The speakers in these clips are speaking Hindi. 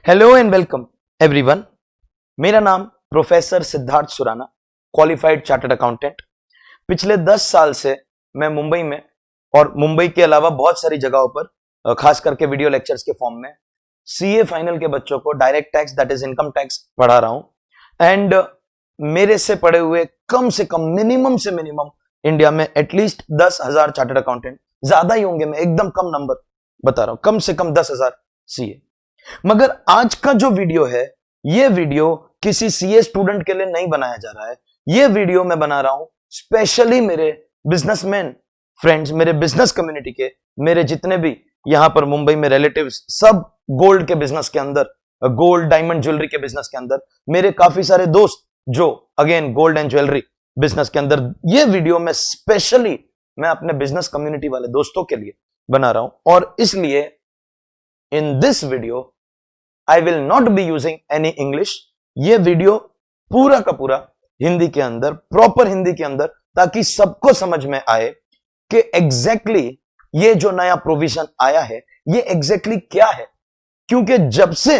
Hello and welcome everyone. मेरा नाम professor Siddharth Surana, qualified chartered accountant. पिछले 10 साल से मैं मुंबई में और मुंबई के अलावा बहुत सारी जगहों पर खास करके वीडियो लेक्चर्स के फॉर्म में सीए फाइनल के बच्चों को direct tax that is income tax पढ़ा रहा हूं। एंड मेरे से पढ़े हुए कम से कम मिनिमम से मिनिमम इंडिया में एटलीस्ट 10,000 चार्टर्ड अकाउंटेंट, ज्यादा ही होंगे, मैं एकदम कम नंबर बता रहा हूं, कम से कम 10,000 सीए। मगर आज का जो वीडियो है, ये वीडियो किसी सीए स्टूडेंट के लिए नहीं बनाया जा रहा है। ये वीडियो मैं बना रहा हूं स्पेशली मेरे बिजनेसमैन फ्रेंड्स, मेरे बिजनेस कम्युनिटी के, मेरे जितने भी यहां पर मुंबई में रिलेटिव्स, सब गोल्ड के बिजनेस के अंदर, गोल्ड डायमंड ज्वेलरी के बिजनेस के अंदर, मेरे काफी सारे दोस्त जो again gold and jewellery business के अंदर। ये वीडियो में स्पेशली मैं अपने बिजनेस कम्युनिटी वाले दोस्तों के लिए बना रहा हूं और इसलिए in this video I will not be using any English. ये वीडियो पूरा का पूरा हिंदी के अंदर, प्रॉपर हिंदी के अंदर, ताकि सबको समझ में आए कि एग्जैक्टली ये जो नया प्रोविजन आया है ये एग्जैक्टली क्या है। क्योंकि जब से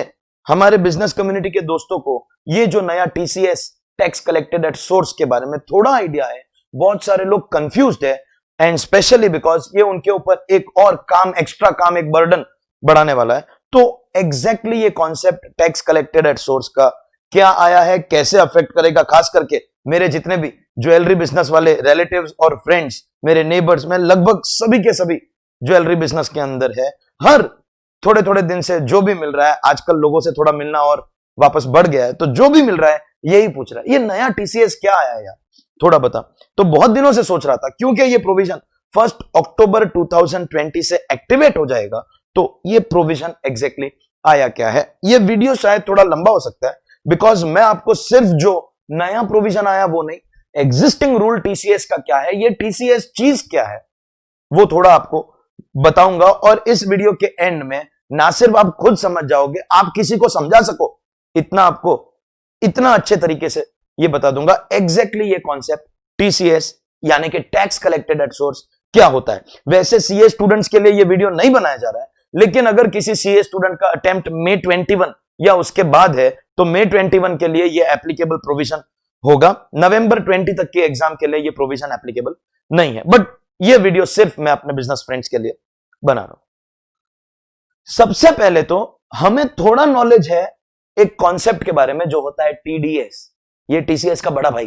हमारे बिजनेस कम्युनिटी के दोस्तों को ये जो नया TCS tax collected at source के बारे में थोड़ा आइडिया है, बहुत सारे लोग कंफ्यूज्ड है। एंड स्पेशली बिकॉज ये उनके ऊपर एक और काम, एक्स्ट्रा काम, एक बर्डन बढ़ाने वाला है। तो एग्जैक्टली ये concept tax collected at source का क्या आया है, कैसे अफेक्ट करेगा, खास करके मेरे जितने भी ज्वेलरी बिजनेस वाले रिलेटिव्स और फ्रेंड्स, मेरे नेबर्स में लगभग सभी के सभी ज्वेलरी बिजनेस के अंदर है। हर थोड़े थोड़े दिन से जो भी मिल रहा है, आजकल लोगों से थोड़ा मिलना और वापस बढ़ गया है, तो जो भी मिल रहा है यही पूछ रहा है, ये नया टीसीएस क्या आया है यार, थोड़ा बता। तो बहुत दिनों से सोच रहा था, क्योंकि ये प्रोविजन 1 अक्टूबर 2020 से एक्टिवेट हो जाएगा, तो ये प्रोविजन एग्जैक्टली आया क्या है। ये वीडियो शायद थोड़ा लंबा हो सकता है, बिकॉज मैं आपको सिर्फ जो नया प्रोविजन आया वो नहीं, एग्जिस्टिंग रूल टीसीएस का क्या है, ये टीसीएस चीज क्या है, वो थोड़ा आपको बताऊंगा। और इस वीडियो के एंड में ना सिर्फ आप खुद समझ जाओगे, आप किसी को समझा सको, इतना आपको इतना अच्छे तरीके से ये बता दूंगा एग्जैक्टली ये कॉन्सेप्ट टीसीएस यानी कि टैक्स कलेक्टेड एट सोर्स क्या होता है। वैसे सीए स्टूडेंट्स के लिए ये वीडियो नहीं बनाया जा रहा है, लेकिन अगर किसी सीए स्टूडेंट का अटेम्प्ट May 21 या उसके बाद है, तो May 21 के लिए ये एप्लीकेबल प्रोविजन होगा। November 20 तक के एग्जाम के लिए ये प्रोविजन एप्लीकेबल नहीं है। बट ये वीडियो सिर्फ मैं अपने बिजनेस फ्रेंड्स के लिए बना रहा हूं। सबसे पहले तो हमें थोड़ा नॉलेज है एक कॉन्सेप्ट के बारे में जो होता है टीडीएस। ये टीसीएस का बड़ा भाई,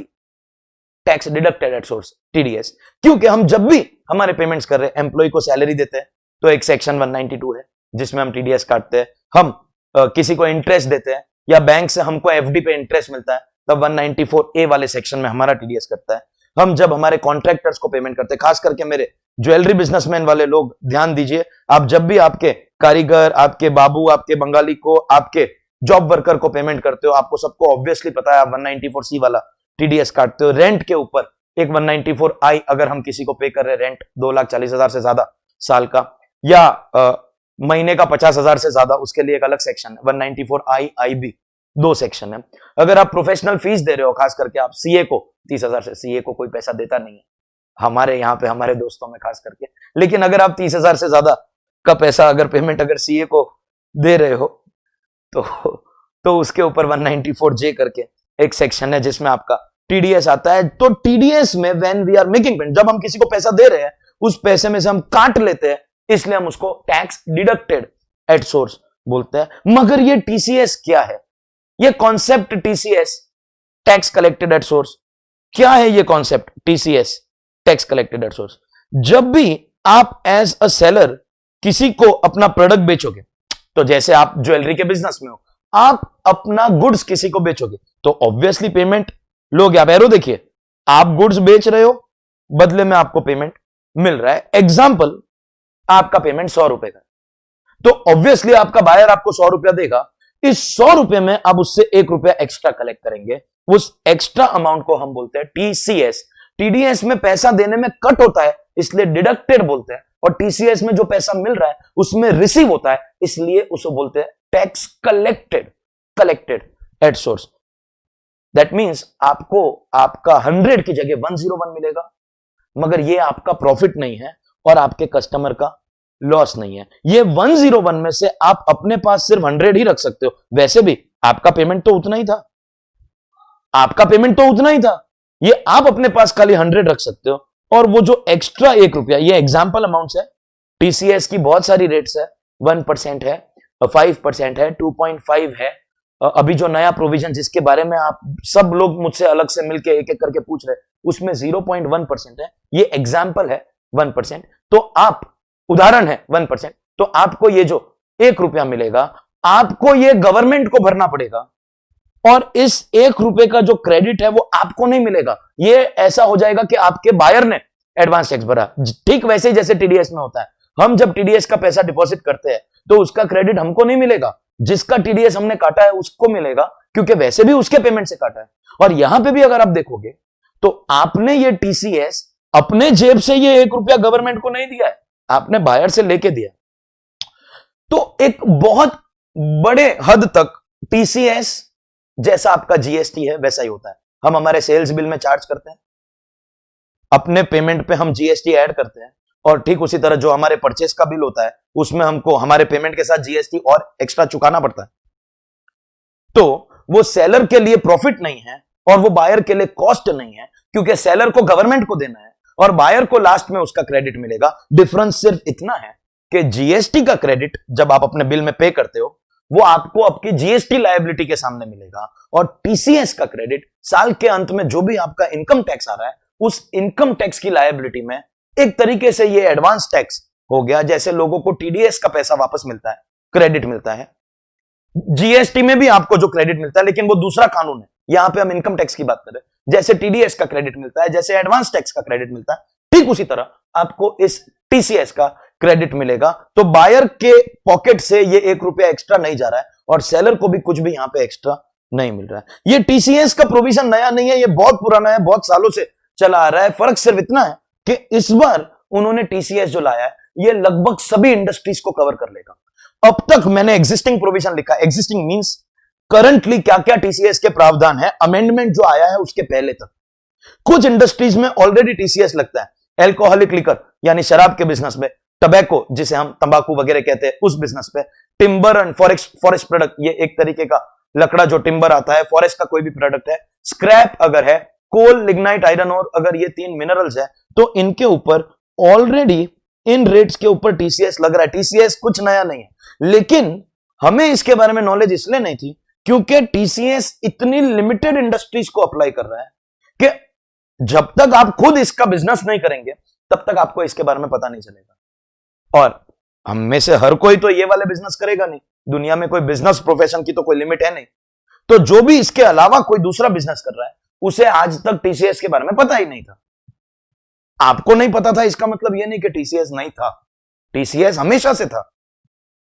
tax deducted at source, TDS. क्योंकि हम जब भी हमारे पेमेंट्स कर रहे हैं, एम्प्लॉय को सैलरी देते हैं, तो एक सेक्शन 192 है जिसमें हम टीडीएस काटते हैं। हम किसी को इंटरेस्ट देते हैं या बैंक से हमको एफडी पे इंटरेस्ट मिलता है, तब 194A वाले सेक्शन में हमारा टीडीएस कटता है। हम जब हमारे कॉन्ट्रैक्टर्स को पेमेंट करते हैं, खास करके मेरे ज्वेलरी बिजनेसमैन वाले लोग ध्यान दीजिए, आप जब भी आपके कारीगर, आपके बाबू, आपके बंगाली को, आपके जॉब वर्कर को पेमेंट करते हो, आपको सबको ऑब्वियसली पता है आप 194C वाला टीडीएस काटते हो। रेंट के ऊपर एक 194I अगर हम किसी को पे कर रहे हैं, रेंट 2,40,000 से ज्यादा साल का, या महीने का 50,000 से ज्यादा, उसके लिए एक अलग सेक्शन है। 194I IB 2 सेक्शन है। अगर आप प्रोफेशनल फीस दे रहे हो, खास करके आप सीए को 30,000 से, सीए को कोई पैसा देता नहीं है हमारे यहाँ पे, हमारे दोस्तों में खास करके, लेकिन अगर आप 30,000 से ज्यादा का पैसा अगर पेमेंट अगर सीए को दे रहे हो, तो उसके ऊपर 194J करके एक सेक्शन है जिसमें आपका टीडीएस आता है। तो टीडीएस में when we are making payment, जब हम किसी को पैसा दे रहे हैं, उस पैसे में से हम काट लेते हैं, इसलिए हम उसको टैक्स डिडक्टेड एट सोर्स बोलते हैं। मगर ये टीसीएस क्या है, ये concept TCS tax collected at source क्या है, ये concept TCS tax collected at source. जब भी आप एज अ सेलर किसी को अपना प्रोडक्ट बेचोगे, तो जैसे आप ज्वेलरी के बिजनेस में हो, आप अपना गुड्स किसी को बेचोगे, तो ऑब्वियसली पेमेंट लोगे आप। एरो देखिए, आप गुड्स बेच रहे हो, बदले में आपको पेमेंट मिल रहा है। एग्जाम्पल, आपका पेमेंट 100 रुपए का, तो ऑब्वियसली आपका बायर आपको 100 रुपया देगा। इस 100 रुपए में आप उससे 1 रुपया एक्स्ट्रा कलेक्ट करेंगे, उस एक्स्ट्रा अमाउंट को हम बोलते हैं टीसीएस। टीडीएस में पैसा देने में कट होता है, इसलिए डिडक्टेड बोलते हैं, और टीसीएस में जो पैसा मिल रहा है उसमें रिसीव होता है, इसलिए उसे बोलते हैं tax collected at source. That means आपको आपका 100 की जगह 101 मिलेगा, मगर ये आपका प्रॉफिट नहीं है और आपके कस्टमर का लॉस नहीं है। ये 101 में से आप अपने पास सिर्फ 100 ही रख सकते हो। वैसे भी आपका पेमेंट तो उतना ही था, आपका पेमेंट तो उतना ही था, ये आप अपने पास खाली 100 रख सकते हो। और वो जो एक्स्ट्रा 1 रुपया, ये एग्जाम्पल अमाउंट्स है। टीसीएस की बहुत सारी रेट्स है, 1% है, 5% है, 2.5 है। अभी जो नया प्रोविजन जिसके बारे में आप सब लोग मुझसे अलग से मिलके एक एक करके पूछ रहे, उसमें 0.1% है। ये एग्जाम्पल है 1%। तो आप, उदाहरण है 1%, तो आपको ये जो 1 रुपया मिलेगा, आपको ये गवर्नमेंट को भरना पड़ेगा। और इस 1 रुपए का जो क्रेडिट है वो आपको नहीं मिलेगा। ये ऐसा हो जाएगा कि आपके बायर ने एडवांस टैक्स भरा, ठीक वैसे ही जैसे टीडीएस में होता है। हम जब टीडीएस का पैसा डिपॉजिट करते हैं तो उसका क्रेडिट हमको नहीं मिलेगा, जिसका टीडीएस हमने काटा है उसको मिलेगा, क्योंकि वैसे भी उसके पेमेंट से काटा है। और यहां पे भी अगर आप देखोगे तो आपने ये टीसीएस अपने जेब से ये 1 रुपया गवर्नमेंट को नहीं दिया है, आपने बायर से लेके दिया। तो एक बहुत बड़े हद तक टीसीएस जैसा आपका जीएसटी है वैसा ही होता है। हम हमारे सेल्स बिल में चार्ज करते हैं, अपने पेमेंट पे हम जीएसटी ऐड करते हैं, और ठीक उसी तरह जो हमारे परचेस का बिल होता है उसमें हमको हमारे पेमेंट के साथ जीएसटी और एक्स्ट्रा चुकाना पड़ता है। तो वो सेलर के लिए प्रॉफिट नहीं है और वो बायर के लिए कॉस्ट नहीं है, क्योंकि सेलर को गवर्नमेंट को देना है और बायर को लास्ट में उसका क्रेडिट मिलेगा। डिफरेंस सिर्फ इतना है कि जीएसटी का क्रेडिट जब आप अपने बिल में पे करते हो वो आपको आपकी जीएसटी लायबिलिटी के सामने मिलेगा, और टीसीएस का क्रेडिट साल के अंत में जो भी आपका इनकम टैक्स आ रहा है उस इनकम टैक्स की लायबिलिटी में एक तरीके से ये एडवांस टैक्स हो गया। जैसे लोगों को टीडीएस का पैसा वापस मिलता है, क्रेडिट मिलता है, जीएसटी में भी आपको जो क्रेडिट मिलता है, लेकिन वो दूसरा कानून है। यहां पे हम इनकम टैक्स की बात करें, जैसे टीडीएस का क्रेडिट मिलता है, जैसे एडवांस टैक्स का क्रेडिट मिलता है, ठीक उसी तरह आपको इस टीसीएस का क्रेडिट मिलेगा। तो बायर के पॉकेट से ये 1 रुपया एक्स्ट्रा नहीं जा रहा है और सेलर को भी कुछ भी यहां पे एक्स्ट्रा नहीं मिल रहा है। ये टीसीएस का प्रोविजन नया नहीं है, ये बहुत पुराना है, बहुत सालों से चला आ रहा है। फर्क सिर्फ इतना है कि इस बार उन्होंने टीसीएस जो लाया है ये लगभग सभी इंडस्ट्रीज को कवर कर लेगा। अब तक मैंने एग्जिस्टिंग प्रोविजन लिखा, एग्जिस्टिंग मींस करंटली क्या क्या टीसीएस के प्रावधान है, अमेंडमेंट जो आया है उसके पहले तक। कुछ इंडस्ट्रीज में ऑलरेडी टीसीएस लगता है, एल्कोहलिक लिकर यानी शराब के बिजनेस में, टबैको जिसे हम तंबाकू वगैरह कहते हैं उस बिजनेस पे, टिम्बर एंड फॉरेस्ट प्रोडक्ट, ये एक तरीके का लकड़ा जो टिम्बर आता है, फॉरेस्ट का कोई भी प्रोडक्ट है, स्क्रैप अगर है, कोल, लिग्नाइट, आयरन और अगर ये 3 मिनरल्स है तो इनके ऊपर ऑलरेडी इन रेट्स के ऊपर टीसीएस लग रहा है। टीसीएस कुछ नया नहीं है, लेकिन हमें इसके बारे में नॉलेज इसलिए नहीं थी क्योंकि टीसीएस इतनी लिमिटेड इंडस्ट्रीज को अप्लाई कर रहा है कि जब तक आप खुद इसका बिजनेस नहीं करेंगे तब तक आपको इसके बारे में पता नहीं चलेगा। और हम में से हर कोई तो ये वाले बिजनेस करेगा नहीं, दुनिया में कोई बिजनेस प्रोफेशन की तो कोई लिमिट है नहीं। तो जो भी इसके अलावा कोई दूसरा बिजनेस कर रहा है उसे आज तक टीसीएस के बारे में पता ही नहीं था। आपको नहीं पता था इसका मतलब यह नहीं कि टीसीएस नहीं था, टीसीएस हमेशा से था,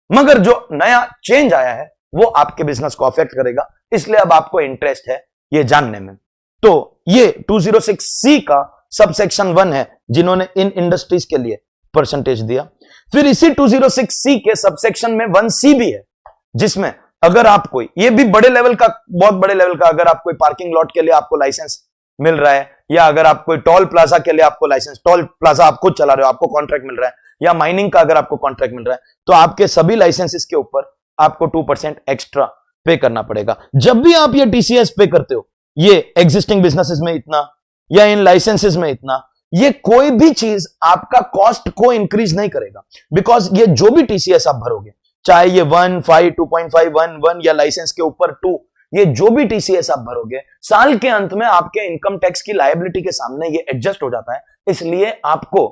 मगर जो नया चेंज आया है वो आपके बिजनेस को अफेक्ट करेगा, इसलिए अब आपको इंटरेस्ट है ये जानने में। तो ये 206C का सबसेक्शन 1 है जिन्होंने इन इंडस्ट्रीज के लिए परसेंटेज दिया। फिर इसी 206C के सबसेक्शन में 1C भी है, जिसमें अगर आप कोई, ये भी बड़े लेवल का, बहुत बड़े लेवल का, अगर आप कोई पार्किंग लॉट के लिए आपको लाइसेंस मिल रहा है, या अगर आप कोई टोल प्लाजा के लिए आपको लाइसेंस, टोल प्लाजा आप खुद चला रहे हो आपको कॉन्ट्रैक्ट मिल रहा है, या माइनिंग का अगर आपको कॉन्ट्रैक्ट मिल रहा है, तो आपके सभी लाइसेंसेस के ऊपर आपको 2% एक्स्ट्रा पे करना पड़ेगा। जब भी आप ये टीसीएस पे करते हो, ये एग्जिस्टिंग बिजनेसेस में इतना या इन लाइसेंसेस में इतना, ये कोई भी चीज आपका कॉस्ट को इंक्रीज नहीं करेगा, बिकॉज ये जो भी टीसीएस आप भरोगे, चाहे ये 1, 5, 2.5, 1 या लाइसेंस के ऊपर 2, ये जो भी टीसीएस आप भरोगे साल के अंत में आपके इनकम टैक्स की लायबिलिटी के सामने ये एडजस्ट हो जाता है। इसलिए आपको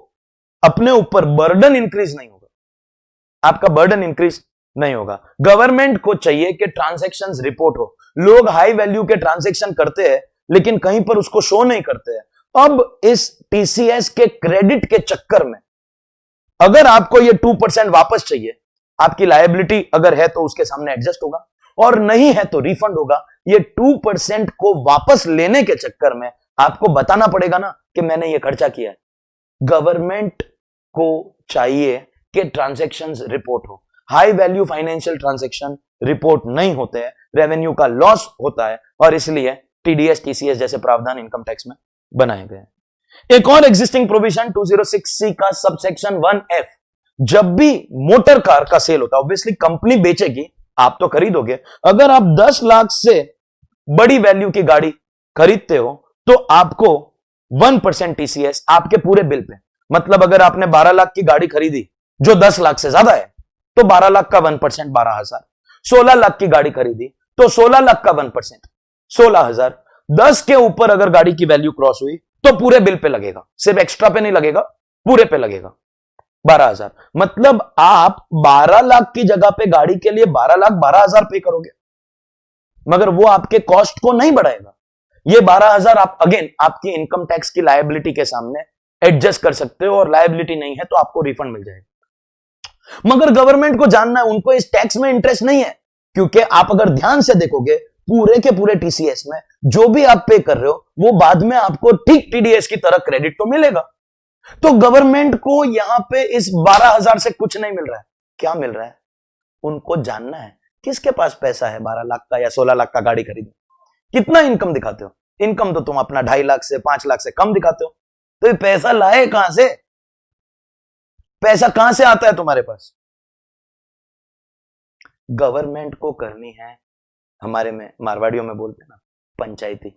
अपने ऊपर बर्डन इंक्रीज नहीं होगा, आपका बर्डन इंक्रीज नहीं होगा। गवर्नमेंट को चाहिए कि ट्रांजैक्शंस रिपोर्ट हो। लोग हाई वैल्यू के ट्रांजैक्शन करते हैं लेकिन कहीं पर उसको शो नहीं करते हैं। अब इस टीसीएस के क्रेडिट के चक्कर में अगर आपको ये 2% वापस चाहिए, आपकी लायबिलिटी अगर है तो उसके सामने एडजस्ट होगा, और नहीं है तो रिफंड होगा। ये 2% को वापस लेने के चक्कर में आपको बताना पड़ेगा ना कि मैंने ये खर्चा किया है। गवर्नमेंट को चाहिए कि ट्रांजैक्शंस रिपोर्ट हो। High value financial transaction report नहीं होते हैं, रेवेन्यू का लॉस होता है, और इसलिए टीडीएस, टीसीएस जैसे प्रावधान इनकम टैक्स में बनाए गए हैं। एक और एग्जिस्टिंग प्रोविजन 206C का सबसेक्शन 1F, जब भी मोटर कार का सेल होता है, ऑब्वियसली कंपनी बेचेगी, आप तो खरीदोगे। अगर आप 10 लाख से बड़ी वैल्यू की गाड़ी खरीदते हो तो आपको 1% टीसीएस आपके पूरे बिल पे, मतलब अगर आपने 12 लाख की गाड़ी खरीदी जो 10 लाख से ज्यादा है तो 12 लाख का 1% 12,000। 16 लाख की गाड़ी खरीदी तो 16 लाख का 1% 16,000। 10 के ऊपर अगर गाड़ी की वैल्यू क्रॉस हुई तो पूरे बिल पे लगेगा, सिर्फ एक्स्ट्रा पे नहीं लगेगा, पूरे पे लगेगा 12,000। मतलब आप 12 लाख की जगह पे गाड़ी के लिए 12 लाख 12,000 पे करोगे, मगर वो आपके कॉस्ट को नहीं बढ़ाएगा। ये 12,000 आप अगेन आपकी इनकम टैक्स की लायबिलिटी के सामने एडजस्ट कर सकते हो, और लायबिलिटी नहीं है तो आपको रिफंड मिल जाएगा। मगर गवर्नमेंट को जानना है, उनको इस टैक्स में इंटरेस्ट नहीं है, क्योंकि आप अगर ध्यान से देखोगे पूरे के पूरे टीसीएस में जो भी आप पे कर रहे हो वो बाद में आपको ठीक टीडीएस की तरह क्रेडिट तो मिलेगा। तो गवर्नमेंट को यहां पे इस 12,000 से कुछ नहीं मिल रहा है। क्या मिल रहा है? उनको जानना है किसके पास पैसा है 12 लाख का या 16 लाख का गाड़ी खरीदने। कितना इनकम दिखाते हो? इनकम तो तुम अपना 2.5 लाख से 5 लाख से कम दिखाते हो। तो ये पैसा लाए कहां से? पैसा कहां से आता है तुम्हारे पास? गवर्नमेंट को करनी है, हमारे में मारवाड़ियों में बोलते हैं ना, पंचायती।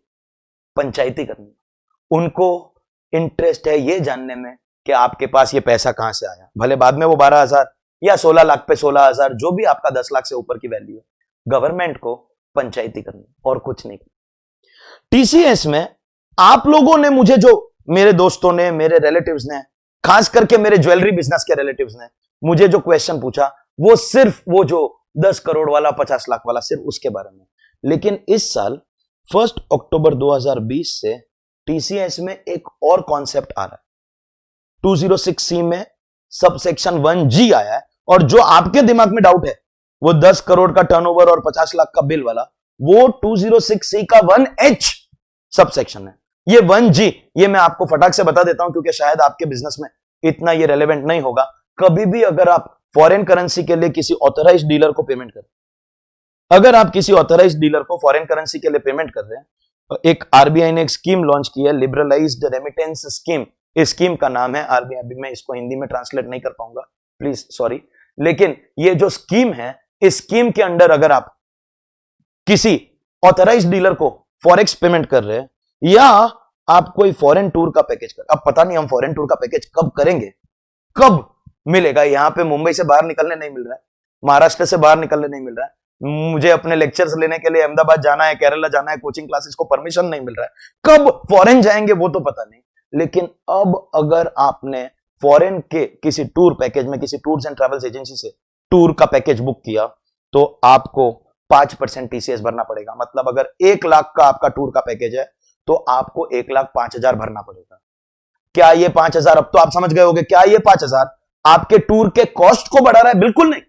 पंचायती करनी। उनको इंटरेस्ट है ये जानने में कि आपके पास ये पैसा कहां से आया, भले बाद में वो 12,000 या 16 लाख पे 16,000 जो भी आपका 10 लाख से ऊपर की वैल्यू है, गवर्नमेंट को पंचायती करनी और कुछ नहीं। टीसीएस में आप लोगों ने मुझे, जो मेरे दोस्तों ने, मेरे रिलेटिव्स ने, खास करके मेरे ज्वेलरी बिजनेस के रिलेटिव्स ने मुझे जो क्वेश्चन पूछा वो सिर्फ वो जो 10 करोड़ वाला 50 लाख वाला, सिर्फ उसके बारे में। लेकिन इस साल 1 अक्टूबर 2020 से टीसीएस में एक और कॉन्सेप्ट आ रहा है। 206C में सबसेक्शन 1G आया है, और जो आपके दिमाग में डाउट है वो 10 करोड़ का टर्नओवर और 50 लाख का बिल वाला, वो 206C का 1H सबसेक्शन है। ये 1G, ये मैं आपको फटाक से बता देता हूं क्योंकि शायद आपके बिजनेस में इतना ये रेलेवेंट नहीं होगा। कभी भी अगर आप फॉरेन करेंसी के लिए किसी ऑथराइज्ड डीलर को पेमेंट करें, अगर आप किसी ऑथराइज्ड डीलर को फॉरेन करेंसी के लिए पेमेंट कर रहे हैं, एक आरबीआई ने एक स्कीम लॉन्च की है, लिबरलाइज्ड रेमिटेंस स्कीम। इस स्कीम का नाम है आरबीआई, अभी मैं इसको हिंदी में ट्रांसलेट नहीं कर पाऊंगा, प्लीज सॉरी। लेकिन ये जो स्कीम है, इस स्कीम के अंडर अगर आप किसी ऑथराइज्ड डीलर को फॉरेक्स पेमेंट कर रहे हैं, या आप कोई फॉरेन टूर का पैकेज कर, अब पता नहीं हम फॉरेन टूर का पैकेज कब करेंगे, कब मिलेगा। यहां पे मुंबई से बाहर निकलने नहीं मिल रहा है, महाराष्ट्र से बाहर निकलने नहीं मिल रहा है, मुझे अपने लेक्चर्स लेने के लिए अहमदाबाद जाना है, केरला जाना है, कोचिंग क्लासेस को परमिशन नहीं मिल रहा है। कब फॉरेन जाएंगे वो तो पता नहीं। लेकिन अब अगर आपने फॉरेन के किसी टूर पैकेज में, किसी टूर्स एंड ट्रैवल्स एजेंसी से टूर का पैकेज बुक किया, तो आपको 5% टीसीएस भरना पड़ेगा। मतलब अगर 1 लाख का आपका टूर का पैकेज है तो आपको 1,05,000 भरना पड़ेगा। क्या ये 5,000, अब तो आप समझ गए होंगे, क्या ये 5,000 आपके टूर के कॉस्ट को बढ़ा रहा है? बिल्कुल नहीं।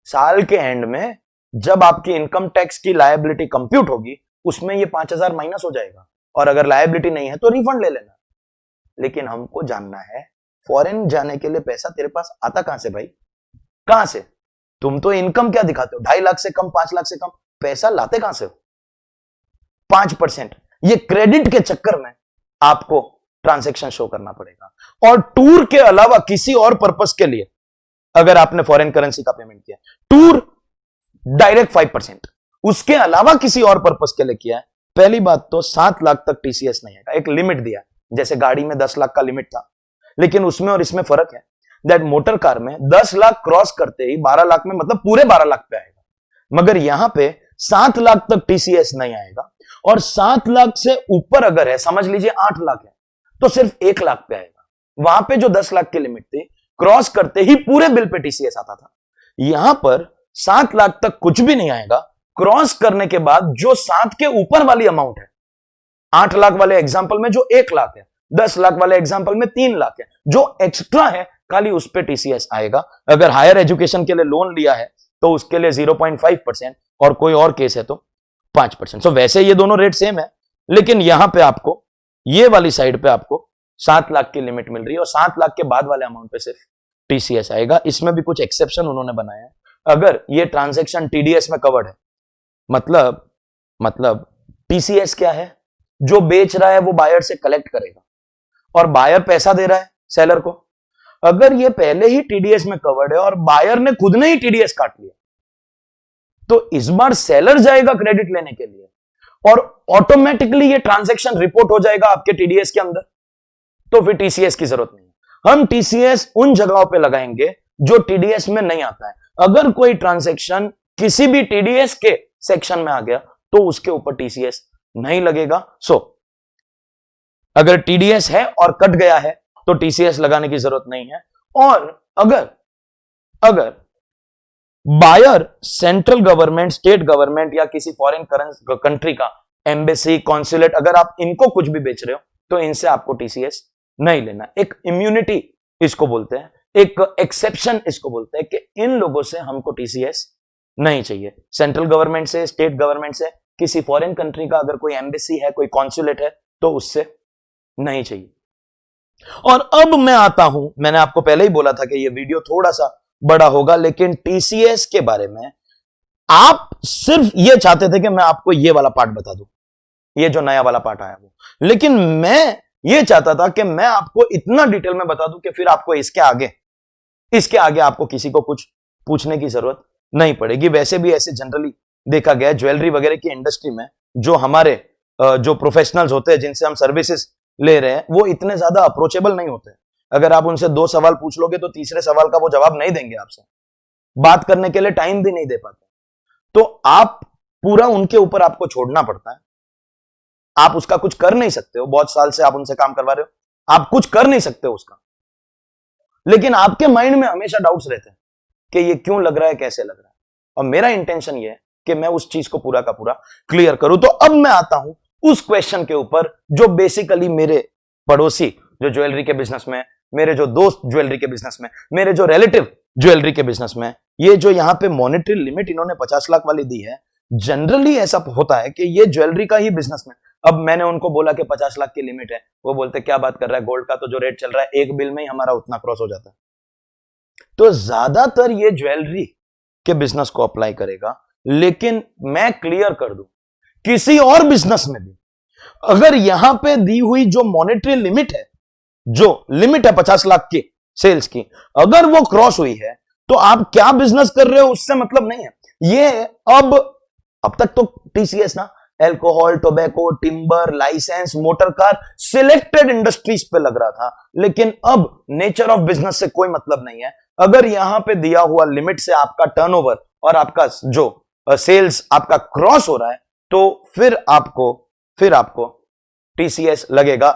साल के एंड में जब आपकी इनकम टैक्स की लायबिलिटी कंप्यूट होगी, उसमें ये 5,000 माइनस हो जाएगा, और अगर लायबिलिटी नहीं है तो रिफंड ले लेना। लेकिन हमको जानना है फॉरेन जाने के लिए पैसा तेरे पास आता कहां से भाई? कहां से? तुम तो इनकम क्या दिखाते हो? 2.5 लाख से कम, 5 लाख से कम, पैसा लाते कहां से हो? 5%। ये क्रेडिट के चक्कर में आपको ट्रांजैक्शन शो करना पड़ेगा। और टूर के अलावा किसी और पर्पस के लिए अगर आपने फॉरेन करेंसी का पेमेंट किया, टूर डायरेक्ट 5%, उसके अलावा किसी और पर्पस के लिए किया है, पहली बात तो 7 लाख तक टीसीएस नहीं है। एक लिमिट दिया, जैसे गाड़ी में 10 लाख का लिमिट था, लेकिन उसमें और इसमें फर्क है। दैट मोटर कार में 10 लाख क्रॉस करते ही 12 लाख में, मतलब पूरे 12 लाख पे आएगा, मगर यहां पे 7 लाख तक टीसीएस नहीं आएगा। और 7 लाख से ऊपर अगर है, समझ लीजिए 8 लाख है, तो सिर्फ 1 लाख पे आएगा। वहां पे जो 10 लाख की लिमिट थी, क्रॉस करते ही पूरे बिल पे टीसीएस आता था। यहां पर 7 लाख तक कुछ भी नहीं आएगा, क्रॉस करने के बाद जो 7 के ऊपर वाली अमाउंट है, 8 लाख वाले एग्जाम्पल में जो 1 लाख है, 10 लाख वाले एग्जाम्पल में 3 लाख है, जो एक्स्ट्रा है खाली उस पे टीसीएस आएगा। अगर हायर एजुकेशन के लिए लोन लिया है तो उसके लिए 0.5%, और कोई और केस है तो 5%। सो वैसे ये दोनों रेट सेम है, लेकिन यहां पे आपको, ये वाली साइड पे आपको 7 लाख की लिमिट मिल रही है, और 7 लाख के बाद वाले अमाउंट पे सिर्फ टीसीएस आएगा। इसमें भी कुछ एक्सेप्शन उन्होंने बनाया है। अगर ये ट्रांजैक्शन टीडीएस में कवर्ड है, मतलब टीसीएस क्या है? जो बेच रहा है वो बायर से कलेक्ट करेगा, और बायर पैसा दे रहा है सेलर को। अगर ये पहले ही टीडीएस में कवर्ड है और बायर ने खुद ने ही टीडीएस काट लिया, तो इस बार सेलर जाएगा क्रेडिट लेने के लिए और ऑटोमेटिकली ये ट्रांजैक्शन रिपोर्ट हो जाएगा आपके टीडीएस के अंदर, तो फिर टीसीएस की जरूरत नहीं है। हम टीसीएस उन जगहों पे लगाएंगे जो टीडीएस में नहीं आता है। अगर कोई ट्रांजैक्शन किसी भी टीडीएस के सेक्शन में आ गया तो उसके ऊपर टीसीएस नहीं लगेगा। अगर टीडीएस है और कट गया है तो टीसीएस लगाने की जरूरत नहीं है। और अगर buyer central government, state government या किसी फॉरेन कंट्री का एम्बेसी, कॉन्सुलेट, अगर आप इनको कुछ भी बेच रहे हो तो इनसे आपको टीसीएस नहीं लेना। एक इम्यूनिटी इसको बोलते हैं, एक एक्सेप्शन इसको बोलते हैं कि इन लोगों से हमको टीसीएस नहीं चाहिए। सेंट्रल गवर्नमेंट से, स्टेट गवर्नमेंट से, किसी फॉरेन कंट्री का अगर कोई एम्बेसी है, कोई कॉन्सुलेट है तो उससे नहीं चाहिए। और अब मैं आता हूं, मैंने आपको पहले ही बोला था कि ये वीडियो थोड़ा सा बड़ा होगा, लेकिन टीसीएस के बारे में आप सिर्फ ये चाहते थे कि मैं आपको ये वाला पार्ट बता दूं, ये जो नया वाला पार्ट आया वो, लेकिन मैं ये चाहता था कि मैं आपको इतना डिटेल में बता दूं कि फिर आपको इसके आगे आपको किसी को कुछ पूछने की जरूरत नहीं पड़ेगी। वैसे भी ऐसे जनरली देखा गया ज्वेलरी वगैरह की इंडस्ट्री में जो हमारे जो प्रोफेशनल्स होते हैं, जिनसे हम सर्विसेज ले रहे हैं, वो इतने ज्यादा अप्रोचेबल नहीं होते। अगर आप उनसे 2 सवाल पूछ लोगे तो तीसरे सवाल का वो जवाब नहीं देंगे, आपसे बात करने के लिए टाइम भी नहीं दे पाते। तो आप पूरा उनके ऊपर आपको छोड़ना पड़ता है। आप उसका कुछ कर नहीं सकते हो, बहुत साल से आप उनसे काम करवा रहे हो, आप कुछ कर नहीं सकते हो उसका, लेकिन आपके माइंड में हमेशा डाउट्स रहते हैं कि ये क्यों लग रहा है, कैसे लग रहा है। और मेरा इंटेंशन ये है कि मैं उस चीज को पूरा का पूरा क्लियर करूं। तो अब मैं आता हूं उस क्वेश्चन के ऊपर जो बेसिकली मेरे पड़ोसी जो ज्वेलरी के बिजनेस में, मेरे जो दोस्त ज्वेलरी के बिजनेस में, मेरे जो रिलेटिव ज्वेलरी के बिजनेस में, ये जो यहां पे मॉनेटरी लिमिट इन्होंने 50 लाख वाली दी है, जनरली ऐसा होता है कि ये ज्वेलरी का ही बिजनेस में, अब मैंने उनको बोला कि 50 लाख की लिमिट है, वो बोलते क्या बात कर रहा है, गोल्ड का तो जो रेट चल रहा है एक बिल में ही हमारा उतना क्रॉस हो जाता है। तो ज्यादातर ये ज्वेलरी के बिजनेस को अप्लाई करेगा, लेकिन मैं क्लियर कर दूं, किसी और बिजनेस में भी अगर यहां पे दी हुई जो मॉनेटरी लिमिट है, जो लिमिट है 50 लाख की सेल्स की, अगर वो क्रॉस हुई है तो आप क्या बिजनेस कर रहे हो उससे मतलब नहीं है। ये अब तक तो टीसीएस ना alcohol, tobacco, timber, licence, motor car, selected industries पे लग रहा था, लेकिन अब नेचर ऑफ बिजनेस से कोई मतलब नहीं है। अगर यहां पे दिया हुआ लिमिट से आपका टर्नओवर और आपका जो सेल्स आपका क्रॉस हो रहा है, तो फिर आपको टीसीएस लगेगा।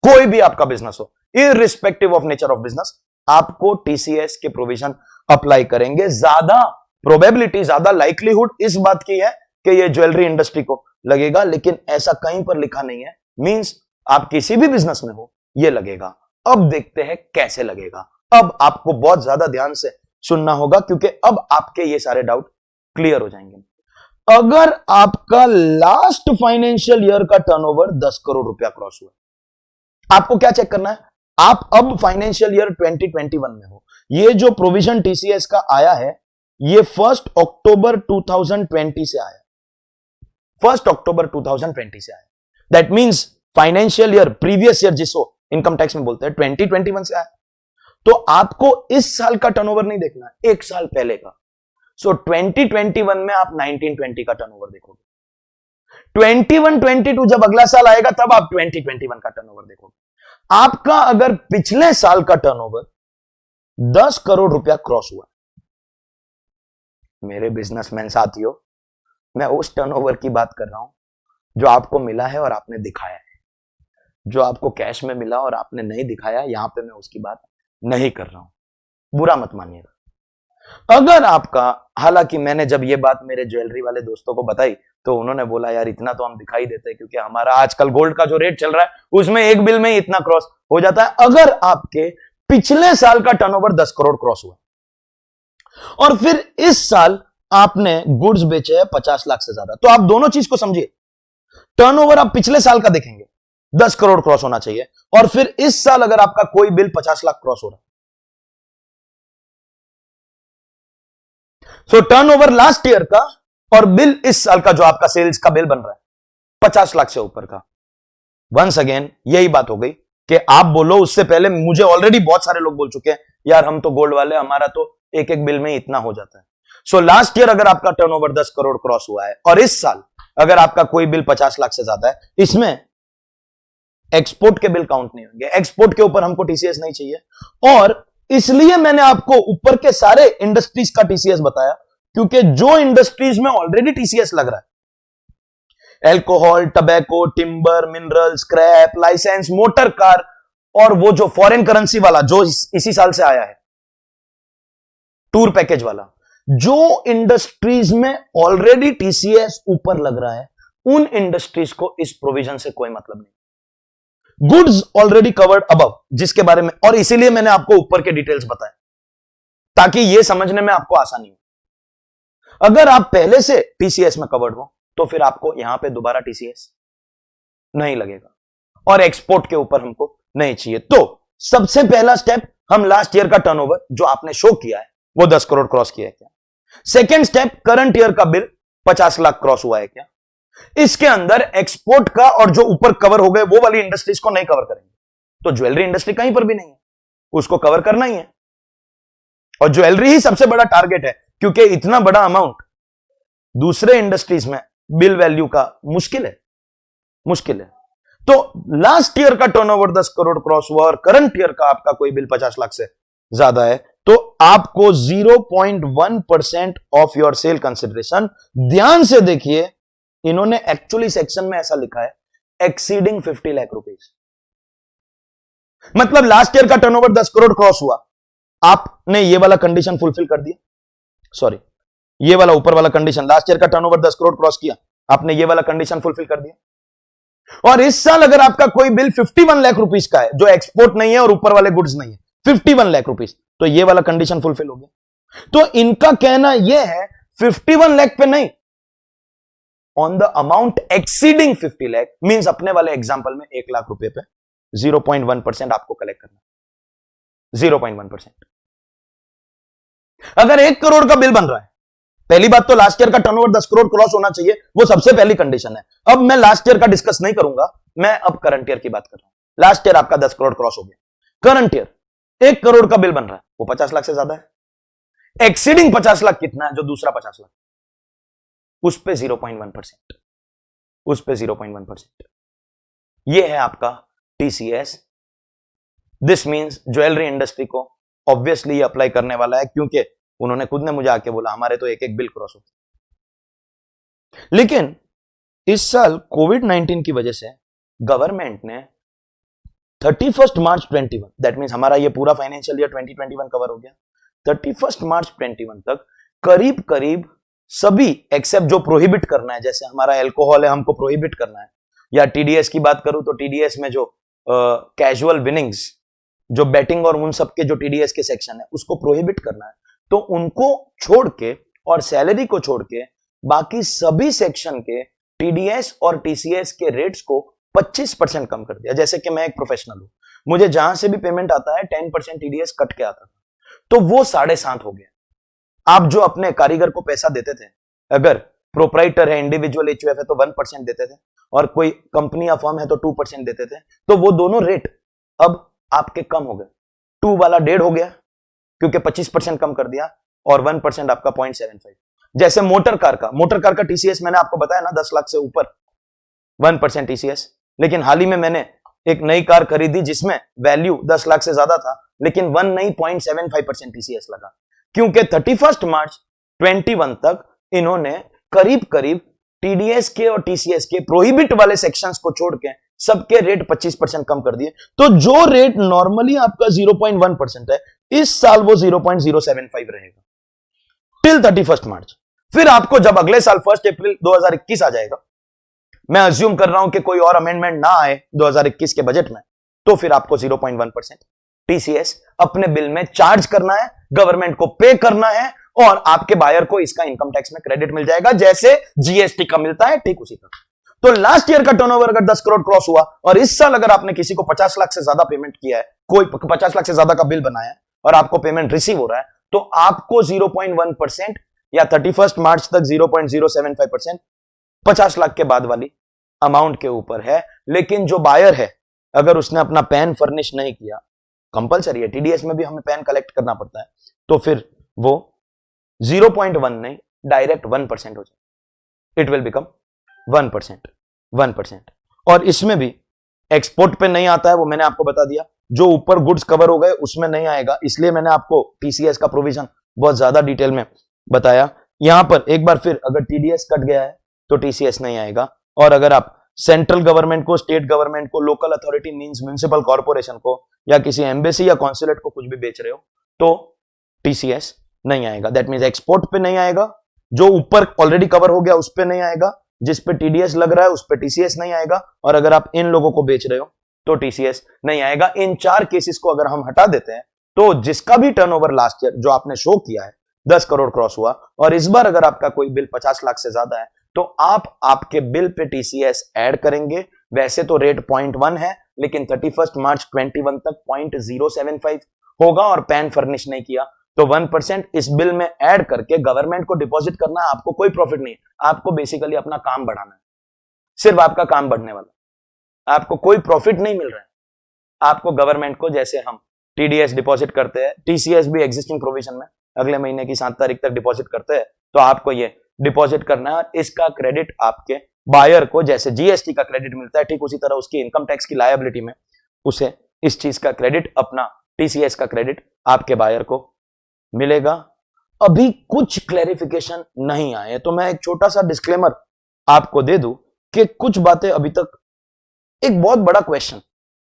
कोई भी आपका बिजनेस हो, irrespective of nature of business, आपको टीसीएस के प्रोविजन अप्लाई करेंगे। ज्यादा प्रोबेबिलिटी, ज्यादा लाइक्लीहुड इस बात की है कि ये ज्वेलरी इंडस्ट्री को लगेगा, लेकिन ऐसा कहीं पर लिखा नहीं है। मींस आप किसी भी बिजनेस में हो ये लगेगा। अब देखते हैं कैसे लगेगा। अब आपको बहुत ज्यादा ध्यान से सुनना होगा, क्योंकि अब आपके ये सारे डाउट क्लियर हो जाएंगे। अगर आपका लास्ट फाइनेंशियल ईयर का टर्नओवर 10 करोड़ रुपया क्रॉस हुआ, आपको क्या चेक करना है? आप अब फाइनेंशियल ईयर 2021 में हो। ये जो प्रोविजन टीसीएस का आया है, ये 1 अक्टूबर 2020 से आया। 1 अक्टूबर 2020 से आया। That means financial year, previous year जिसको इनकम टैक्स में बोलते हैं, 2021 से आया। तो आपको इस साल का टर्नओवर नहीं देखना है, 1 साल पहले का। सो 2021 में आप 1920 का टर्नओवर देखोगे। 21-22 जब अगला साल आएगा तब आप 2021 का टर्नओवर देखोगे। आपका अगर पिछले साल का टर्नओवर 10 करोड़ रुपया क्रॉस हुआ, मेरे बिजनेसमैन साथियों, मैं उस टर्नओवर की बात कर रहा हूं जो आपको मिला है और आपने दिखाया है, जो आपको कैश में मिला और आपने नहीं दिखाया। यहां पे मैं उसकी बात नहीं कर रहा हूं, बुरा मत मानिएगा। अगर आपका, हालांकि मैंने जब ये बात मेरे ज्वेलरी वाले दोस्तों को बताई तो उन्होंने बोला यार इतना तो हम दिखाई देते हैं, क्योंकि हमारा आजकल गोल्ड का जो रेट चल रहा है उसमें एक बिल में ही इतना क्रॉस हो जाता है। अगर आपके पिछले साल का टर्नओवर 10 करोड़ क्रॉस हुआ और फिर इस साल आपने गुड्स बेचे हैं 50 लाख से ज्यादा, तो आप दोनों चीज को समझिए। टर्नओवर आप पिछले साल का देखेंगे, 10 करोड़ क्रॉस होना चाहिए, और फिर इस साल अगर आपका कोई बिल 50 लाख क्रॉस हो रहा है, सो टर्नओवर लास्ट ईयर का और बिल इस साल का जो आपका सेल्स का बिल बन रहा है 50 लाख से ऊपर का। वंस अगेन यही बात हो गई कि आप बोलो, उससे पहले मुझे ऑलरेडी बहुत सारे लोग बोल चुके हैं यार हम तो गोल्ड वाले, हमारा तो एक एक बिल में इतना हो जाता है। सो लास्ट ईयर अगर आपका टर्नओवर 10 करोड़ क्रॉस हुआ है और इस साल अगर आपका कोई बिल 50 लाख से ज्यादा है, इसमें एक्सपोर्ट के बिल काउंट नहीं होंगे। एक्सपोर्ट के ऊपर हमको टीसीएस नहीं चाहिए और इसलिए मैंने आपको ऊपर के सारे इंडस्ट्रीज का टीसीएस बताया, क्योंकि जो इंडस्ट्रीज में ऑलरेडी टीसीएस लग रहा है, alcohol, tobacco, timber, mineral, scrap, licence, motor car और वो जो फॉरेन करेंसी वाला जो इसी साल से आया है, टूर पैकेज वाला, जो इंडस्ट्रीज में ऑलरेडी टीसीएस ऊपर लग रहा है, उन इंडस्ट्रीज को इस प्रोविजन से कोई मतलब नहीं। गुड्स ऑलरेडी कवर्ड अबव, जिसके बारे में, और इसीलिए मैंने आपको ऊपर के डिटेल्स बताए ताकि यह समझने में आपको आसानी हो। अगर आप पहले से टीसीएस में कवर्ड हो तो फिर आपको यहां पे दोबारा टीसीएस नहीं लगेगा और एक्सपोर्ट के ऊपर हमको नहीं चाहिए। तो सबसे पहला स्टेप, हम लास्ट ईयर का टर्नओवर जो आपने शो किया है वो 10 करोड़ क्रॉस किया है क्या। सेकेंड स्टेप, करंट ईयर का बिल 50 लाख क्रॉस हुआ है क्या। इसके अंदर एक्सपोर्ट का और जो ऊपर कवर हो गए वो वाली इंडस्ट्रीज को नहीं कवर करेंगे, तो ज्वेलरी इंडस्ट्री कहीं पर भी नहीं है, उसको कवर करना ही है और ज्वेलरी ही सबसे बड़ा टारगेट है, क्योंकि इतना बड़ा अमाउंट दूसरे इंडस्ट्रीज में बिल वैल्यू का मुश्किल है। तो लास्ट ईयर का टर्नओवर 10 करोड़ क्रॉस हुआ और करंट ईयर का आपका कोई बिल 50 लाख से ज्यादा है, तो आपको 0.1% ऑफ योर सेल कंसिडरेशन, ध्यान से देखिए इन्होंने एक्चुअली सेक्शन में ऐसा लिखा है, एक्सीडिंग 50 लाख रुपीज। मतलब लास्ट ईयर का टर्नओवर 10 करोड़ क्रॉस हुआ, आपने ये वाला कंडीशन फुलफिल कर दिया, सॉरी ये वाला ऊपर वाला कंडीशन, लास्ट ईयर का टर्नओवर 10 करोड़ क्रॉस किया, आपने ये वाला कंडीशन फुलफिल कर दिया। और इस साल अगर आपका कोई बिल 51 लाख रुपीज का है, जो एक्सपोर्ट नहीं है और ऊपर वाले गुड्स नहीं है, 51 लाख रुपीज, तो ये वाला कंडीशन फुलफिल हो गया। तो इनका कहना यह है 51 लाख पे नहीं, on the amount exceeding 50 lakh, means अपने वाले एग्जांपल में 1 लाख रुपए पे 0.1% आपको कलेक्ट करना, 0.1%। अगर 1 करोड़ का बिल बन रहा है, पहली बात तो लास्ट ईयर का टर्नओवर 10 करोड़ क्रॉस होना चाहिए, वो सबसे पहली कंडीशन है। अब मैं लास्ट ईयर का डिस्कस नहीं करूंगा, मैं अब करंट ईयर की बात कर रहा हूं। लास्ट ईयर आपका 10 करोड़ क्रॉस हो गया, करंट ईयर 1 करोड़ का बिल बन रहा है, वो 50 लाख से ज्यादा है। एक्सीडिंग 50 लाख कितना है, जो दूसरा 50 लाख, उस पे 0.1%, उस पे 0.1%। ये है आपका TCS. This means jewellery industry को ऑब्वियसली ये अप्लाई करने वाला है, क्योंकि उन्होंने खुद ने मुझे आके बोला हमारे तो एक एक बिल क्रॉस होते। लेकिन इस साल कोविड-19 की वजह से गवर्नमेंट ने 31 मार्च 21, दैट मींस हमारा ये पूरा फाइनेंशियल ईयर 2021 कवर हो गया, 31 मार्च 21 तक करीब करीब सभी एक्सेप्ट जो प्रोहिबिट करना है, जैसे हमारा एल्कोहल है हमको प्रोहिबिट करना है, या टीडीएस की बात करूं तो टीडीएस में जो कैजुअल विनिंग्स, जो बेटिंग और उन सब के जो टीडीएस के सेक्शन है उसको प्रोहिबिट करना है, तो उनको छोड़ के और सैलरी को छोड़ के बाकी सभी सेक्शन के टीडीएस और टीसीएस के रेट्स को 25% कम कर दिया। जैसे कि मैं एक प्रोफेशनल हूं, मुझे जहां से भी पेमेंट आता है 10% टीडीएस कट के आता था, तो वो 7.5 हो गया। आप जो अपने कारीगर को पैसा देते थे, अगर प्रोप्राइटर है, इंडिविजुअल एचयूएफ है तो 1% देते थे, और कोई कंपनी या फर्म है तो 2% देते थे, तो वो दोनों रेट अब आपके कम हो गए। 2 वाला 1.5 हो गया क्योंकि 25% कम कर दिया, और 1% आपका 0.75। जैसे मोटर कार का टीसीएस मैंने आपको बताया ना 10 लाख से ऊपर 1% टीसीएस, लेकिन हाल ही में मैंने एक नई कार खरीदी जिसमें वैल्यू 10 लाख से ज्यादा था, लेकिन 0.75% टीसीएस लगा, क्योंकि 31 मार्च 21 तक इन्होंने करीब करीब टीडीएस के और टीसीएस के प्रोहिबिट वाले सेक्शंस को छोड़ के सबके रेट 25% कम कर दिए। तो जो रेट नॉर्मली आपका 0.1% है, इस साल वो 0.075 रहेगा टिल 31 मार्च। फिर आपको जब अगले साल 1 अप्रैल 2021 आ जाएगा, मैं अज्यूम कर रहा हूं कि कोई और अमेंडमेंट ना आए 2021 के बजट में, तो फिर आपको 0.1% टीसीएस अपने बिल में चार्ज करना है, गवर्नमेंट को पे करना है, और आपके बायर को इसका इनकम टैक्स में क्रेडिट मिल जाएगा, जैसे जीएसटी का मिलता है, ठीक उसी तरह। तो लास्ट ईयर का टर्नओवर अगर 10 करोड़ क्रॉस हुआ और इस साल अगर आपने किसी को 50 लाख से ज्यादा पेमेंट किया है, कोई 50 लाख से ज्यादा का बिल बनाया है और आपको पेमेंट रिसीव हो रहा है, तो आपको 0.1% या 31 मार्च तक 0.075% 50 लाख के बाद वाली अमाउंट के ऊपर है। लेकिन जो बायर है अगर उसने अपना पैन फर्निश नहीं किया, कंपलसरी है, टीडीएस में भी हमें पैन कलेक्ट करना पड़ता है, तो फिर वो 0.1 नहीं डायरेक्ट 1% हो जाए, इट विल बिकम 1%। 1%। और इसमें भी एक्सपोर्ट पे नहीं आता है, वो मैंने आपको बता दिया, जो ऊपर गुड्स कवर हो गए उसमें नहीं आएगा, इसलिए मैंने आपको टीसीएस का प्रोविजन बहुत ज्यादा डिटेल में बताया। यहां पर एक बार फिर अगर टीडीएस कट गया है तो टीसीएस नहीं आएगा, और अगर आप सेंट्रल गवर्नमेंट को, स्टेट गवर्नमेंट को, local authority means municipal corporation को, या किसी एम्बेसी या कॉन्सुलेट को कुछ भी बेच रहे हो तो टीसीएस नहीं आएगा। दैट मींस एक्सपोर्ट पे नहीं आएगा, जो ऊपर ऑलरेडी कवर हो गया उस पे नहीं आएगा, जिस पे टीडीएस लग रहा है उस पे टीसीएस नहीं आएगा, और अगर आप इन लोगों को बेच रहे हो तो टीसीएस नहीं आएगा। इन 4 केसेस को अगर हम हटा देते हैं तो जिसका भी टर्नओवर लास्ट ईयर जो आपने शो किया है 10 करोड़ क्रॉस हुआ, और इस बार अगर आपका कोई बिल 50 लाख से ज्यादा है तो आप आपके बिल पे टीसीएस ऐड करेंगे। वैसे तो रेट 0.1 है, लेकिन 31 मार्च 21 तक 0.075 होगा, और पैन फर्निश नहीं किया तो 1% इस बिल में ऐड करके गवर्नमेंट को डिपॉजिट करना है। आपको कोई प्रॉफिट नहीं है, आपको बेसिकली अपना काम बढ़ाना है, सिर्फ आपका काम बढ़ने वाला, आपको कोई प्रॉफिट नहीं मिल रहा है। आपको गवर्नमेंट को, जैसे हम टीडीएस डिपॉजिट करते हैं, टीसीएस भी एग्जिस्टिंग प्रोविजन में अगले महीने की 7 तारीख तक डिपॉजिट करते हैं, तो आपको ये डिपॉजिट करना है। इसका क्रेडिट आपके बायर को, जैसे जीएसटी का क्रेडिट मिलता है, ठीक उसी तरह उसकी इनकम टैक्स की लायबिलिटी में उसे इस चीज का क्रेडिट, अपना टीसीएस का क्रेडिट आपके बायर को मिलेगा। अभी कुछ क्लैरिफिकेशन नहीं आए, तो मैं एक छोटा सा डिस्क्लेमर आपको दे दूं कि कुछ बातें अभी तक, एक बहुत बड़ा क्वेश्चन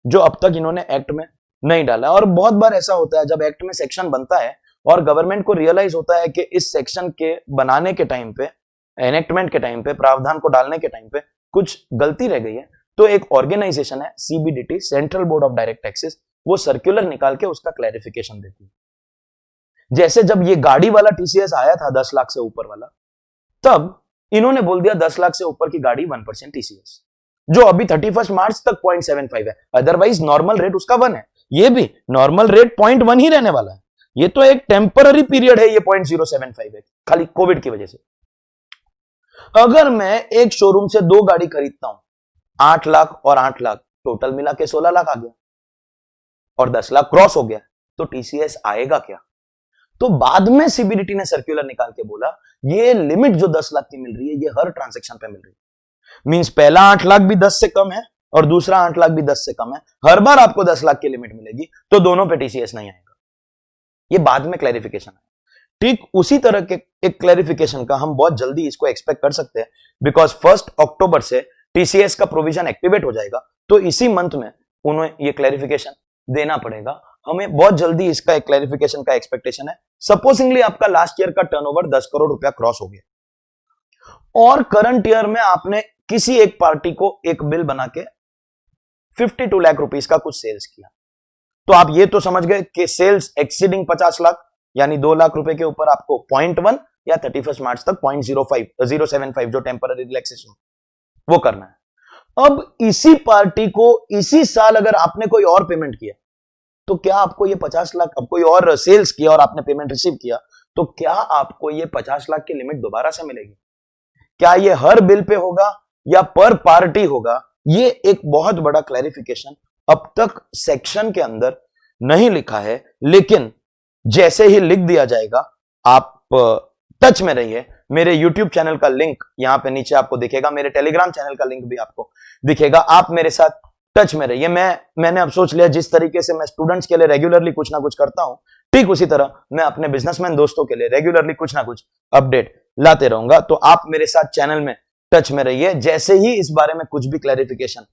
जो अब तक इन्होंने एक्ट में नहीं डाला, और बहुत बार ऐसा होता है जब एक्ट में सेक्शन बनता है और गवर्नमेंट को रियलाइज होता है कि इस सेक्शन के बनाने के टाइम पे, एनेक्टमेंट के टाइम पे, प्रावधान को डालने के टाइम पे कुछ गलती रह गई है, तो एक ऑर्गेनाइजेशन है CBDT, central board of direct taxes, वो सर्कुलर निकाल के उसका क्लैरिफिकेशन देती है। जैसे जब ये गाड़ी वाला टीसीएस आया था 10 लाख से ऊपर वाला, तब इन्होंने बोल दिया 10 लाख से ऊपर की गाड़ी 1% टीसीएस, जो अभी 31 मार्च तक 0.75 है, अदरवाइज नॉर्मल रेट उसका 1 है। ये भी नॉर्मल रेट 0.1 ही रहने वाला है, ये तो एक टेम्पररी पीरियड है, ये 0.075 है खाली कोविड की वजह से। अगर मैं एक शोरूम से 2 गाड़ी खरीदता हूं, 8 लाख और 8 लाख टोटल मिला के 16 लाख आ गया, और 10 लाख क्रॉस हो गया, तो टीसीएस आएगा क्या? तो बाद में सीबीडीटी ने सर्कुलर निकाल के बोला ये लिमिट जो 10 लाख की मिल रही है ये हर ट्रांजैक्शन पे मिल रही है। मींस पहला 8 लाख भी 10 से कम है और दूसरा 8 लाख भी 10 से कम है, हर बार आपको 10 लाख की लिमिट मिलेगी, तो दोनों पे टीसीएस नहीं आएगा। ये बाद में क्लैरिफिकेशन है। ठीक उसी तरह के एक क्लैरिफिकेशन का हम बहुत जल्दी इसको एक्सपेक्ट कर सकते हैं, बिकॉज 1 अक्टूबर से टीसीएस का प्रोविजन एक्टिवेट हो जाएगा, तो इसी मंथ में उन्हें ये क्लैरिफिकेशन देना पड़ेगा। हमें बहुत जल्दी इसका एक क्लैरिफिकेशन का एक्सपेक्टेशन है। सपोजिंगली आपका लास्ट ईयर का टर्नओवर 10 करोड़ रुपया क्रॉस हो गया, और करंट ईयर में आपने किसी एक पार्टी को एक बिल बना के 52 लाख रुपीस का कुछ सेल्स किया, तो आप ये तो समझ गए कि सेल्स एक्सीडिंग 50 लाख यानी 2 लाख रुपए के ऊपर आपको 0.1 या 31 मार्च तक 0.075 जो टेम्पररी रिलैक्सेशन वो करना है। अब इसी पार्टी को इसी साल अगर आपने कोई और पेमेंट किया, तो क्या आपको ये 50 लाख, अब कोई और सेल्स किया और आपने पेमेंट रिसीव किया, तो क्या आपको ये 50 लाख की लिमिट दोबारा से मिलेगी? क्या ये हर बिल पे होगा या पर पार्टी होगा? ये एक बहुत बड़ा क्लैरिफिकेशन अब तक सेक्शन के अंदर नहीं लिखा है, लेकिन जैसे ही लिख दिया जाएगा आप टच में रहिए। मेरे YouTube चैनल का लिंक यहां पे नीचे आपको दिखेगा, मेरे टेलीग्राम चैनल का लिंक भी आपको दिखेगा, आप मेरे साथ टच में रहिए। मैंने अब सोच लिया जिस तरीके से मैं स्टूडेंट्स के लिए रेगुलरली कुछ ना कुछ करता हूं, ठीक उसी तरह मैं अपने बिजनेसमैन दोस्तों के लिए रेगुलरली कुछ ना कुछ अपडेट लाते रहूंगा। तो आप मेरे साथ चैनल में टच में रहिए। जैसे ही इस बारे में कुछ भी क्लैरिफिकेशन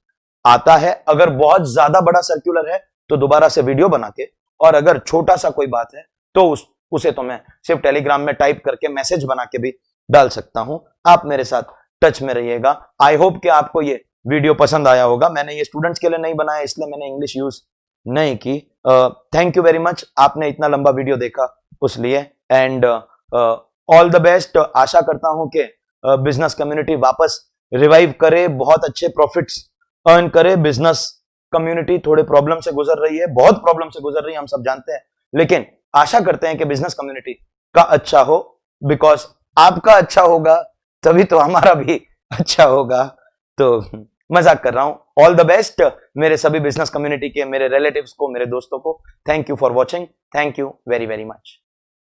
आता है, अगर बहुत ज्यादा बड़ा सर्कुलर है तो दोबारा से वीडियो बना के, और अगर छोटा सा कोई बात है तो उसे तो मैं सिर्फ टेलीग्राम में टाइप करके मैसेज बना के भी डाल सकता हूं। आप मेरे साथ टच में रहिएगा। आई होप कि आपको ये वीडियो पसंद आया होगा। मैंने ये स्टूडेंट्स के लिए नहीं बनाया, इसलिए मैंने इंग्लिश यूज नहीं की। थैंक यू वेरी मच, आपने इतना लंबा वीडियो देखा उस लिए, एंड ऑल द बेस्ट। आशा करता हूं कि बिजनेस कम्युनिटी वापस रिवाइव करे, बहुत अच्छे प्रॉफिट्स अर्न करे। बिजनेस कम्युनिटी थोड़े प्रॉब्लम से गुजर रही है, बहुत प्रॉब्लम से गुजर रही है, हम सब जानते हैं, लेकिन आशा करते हैं कि बिजनेस कम्युनिटी का अच्छा हो, बिकॉज आपका अच्छा होगा तभी तो हमारा भी अच्छा होगा। तो मजाक कर रहा हूं। ऑल द बेस्ट मेरे सभी बिजनेस कम्युनिटी के, मेरे रिलेटिव्स को, मेरे दोस्तों को। Thank you for watching. Thank you very very much.